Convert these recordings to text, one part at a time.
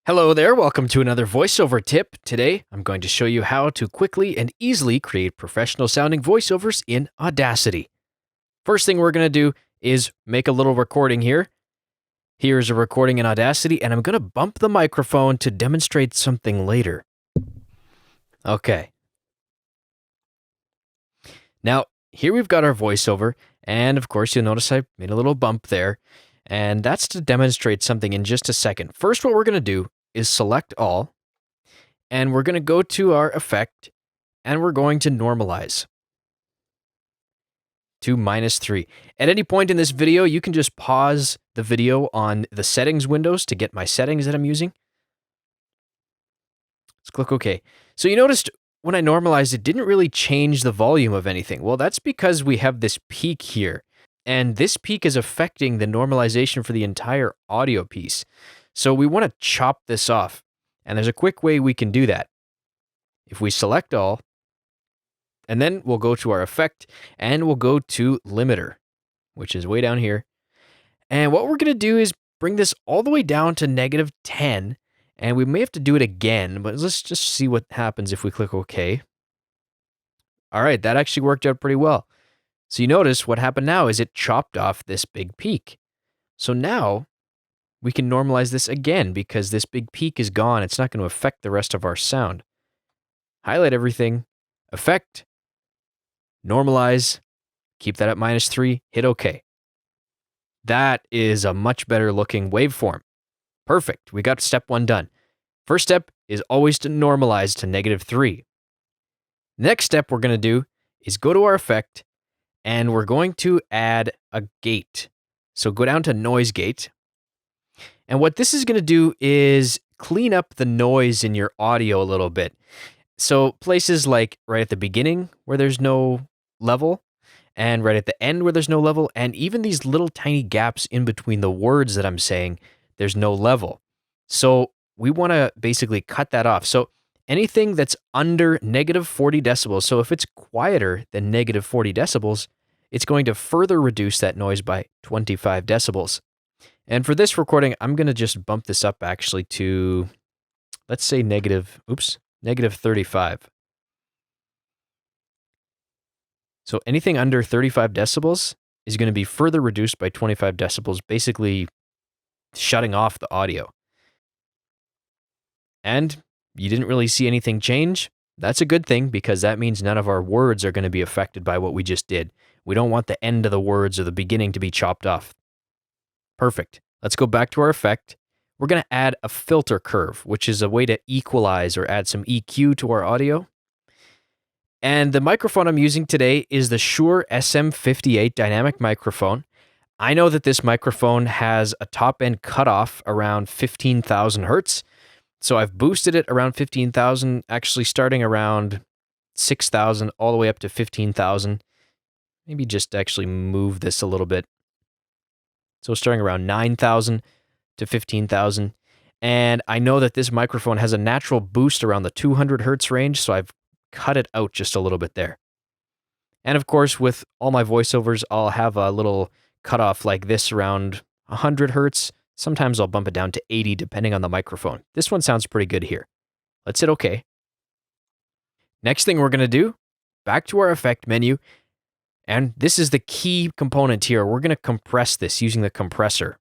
Hello there, welcome to another voiceover tip. Today, I'm going to show you how to quickly and easily create professional sounding voiceovers in Audacity. First thing we're going to do is make a little recording here. Here's a recording in Audacity, and I'm going to bump the microphone to demonstrate something later. Okay. Now, here we've got our voiceover, and of course, you'll notice I made a little bump there, and that's to demonstrate something in just a second. First, what we're going to do is select all, and we're going to go to our effect, and we're going to normalize to -3. At any point in this video, you can just pause the video on the settings windows to get my settings that I'm using. Let's click OK. So you noticed when I normalized, it didn't really change the volume of anything. Well, that's because we have this peak here, and this peak is affecting the normalization for the entire audio piece. So we want to chop this off, and there's a quick way we can do that. If we select all, and then we'll go to our effect, and we'll go to limiter, which is way down here. And what we're going to do is bring this all the way down to -10, and we may have to do it again, but let's just see what happens if we click OK. All right, that actually worked out pretty well. So you notice what happened now is it chopped off this big peak. So now we can normalize this again because this big peak is gone. It's not going to affect the rest of our sound. Highlight everything, effect, normalize, keep that at -3, hit OK. That is a much better looking waveform. Perfect, we got step 1 done. First step is always to normalize to -3. Next step we're going to do is go to our effect, and we're going to add a gate. So go down to noise gate. And what this is going to do is clean up the noise in your audio a little bit. So places like right at the beginning where there's no level, and right at the end where there's no level, and even these little tiny gaps in between the words that I'm saying, there's no level. So we want to basically cut that off. So anything that's under -40 decibels, so if it's quieter than -40 decibels, it's going to further reduce that noise by 25 decibels. And for this recording, I'm going to just bump this up actually to, let's say -35. So anything under 35 decibels is going to be further reduced by 25 decibels, basically shutting off the audio. And you didn't really see anything change. That's a good thing because that means none of our words are going to be affected by what we just did. We don't want the end of the words or the beginning to be chopped off. Perfect. Let's go back to our effect. We're going to add a filter curve, which is a way to equalize or add some EQ to our audio. And the microphone I'm using today is the Shure SM58 dynamic microphone. I know that this microphone has a top end cutoff around 15,000 hertz. So I've boosted it around 15,000, actually starting around 6,000 all the way up to 15,000. Maybe just actually move this a little bit. So starting around 9,000 to 15,000. And I know that this microphone has a natural boost around the 200 hertz range, so I've cut it out just a little bit there. And of course, with all my voiceovers, I'll have a little cutoff like this around 100 hertz. Sometimes I'll bump it down to 80 depending on the microphone. This one sounds pretty good here. Let's hit OK. Next thing we're going to do, back to our effect menu. And this is the key component here. We're going to compress this using the compressor.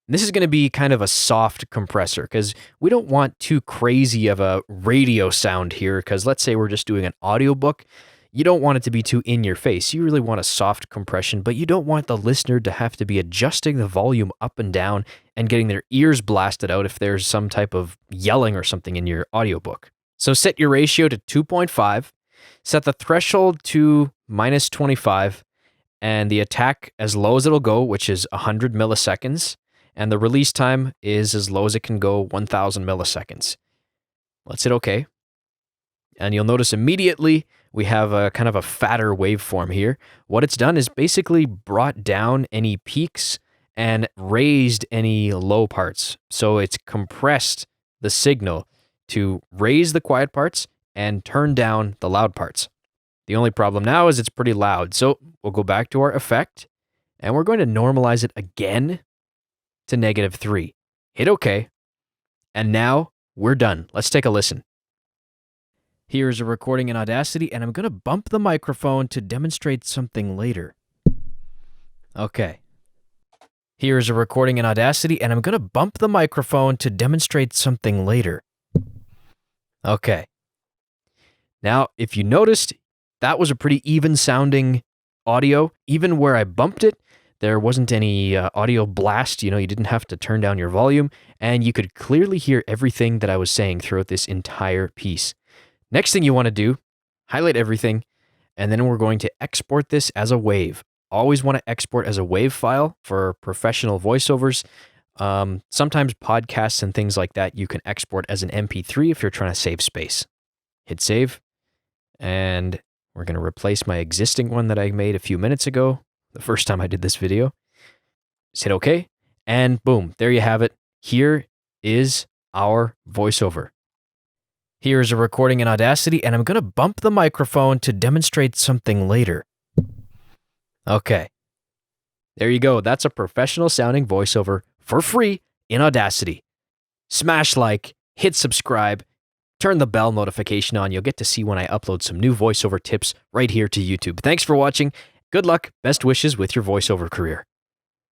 This is going to be kind of a soft compressor because we don't want too crazy of a radio sound here because let's say we're just doing an audiobook. You don't want it to be too in your face. You really want a soft compression, but you don't want the listener to have to be adjusting the volume up and down and getting their ears blasted out if there's some type of yelling or something in your audiobook. So set your ratio to 2.5, set the threshold to -25, and the attack as low as it'll go, which is 100 milliseconds, and the release time is as low as it can go, 1,000 milliseconds. Let's hit OK. And you'll notice immediately we have a kind of a fatter waveform here. What it's done is basically brought down any peaks and raised any low parts. So it's compressed the signal to raise the quiet parts and turn down the loud parts. The only problem now is it's pretty loud. So we'll go back to our effect and we're going to normalize it again to -3. Hit OK. And now we're done. Let's take a listen. Here's a recording in Audacity, and I'm going to bump the microphone to demonstrate something later. Okay. Here's a recording in Audacity, and I'm going to bump the microphone to demonstrate something later. Okay. Now, if you noticed, that was a pretty even sounding audio. Even where I bumped it, there wasn't any audio blast. You didn't have to turn down your volume, and you could clearly hear everything that I was saying throughout this entire piece. Next thing you want to do, highlight everything, and then we're going to export this as a wave. Always want to export as a WAV file for professional voiceovers. Sometimes podcasts and things like that, you can export as an MP3 if you're trying to save space. Hit save, and we're going to replace my existing one that I made a few minutes ago, the first time I did this video. Just hit OK, and boom, there you have it. Here is our voiceover. Here's a recording in Audacity, and I'm going to bump the microphone to demonstrate something later. Okay. There you go. That's a professional sounding voiceover for free in Audacity. Smash like, hit subscribe, turn the bell notification on. You'll get to see when I upload some new voiceover tips right here to YouTube. Thanks for watching. Good luck. Best wishes with your voiceover career.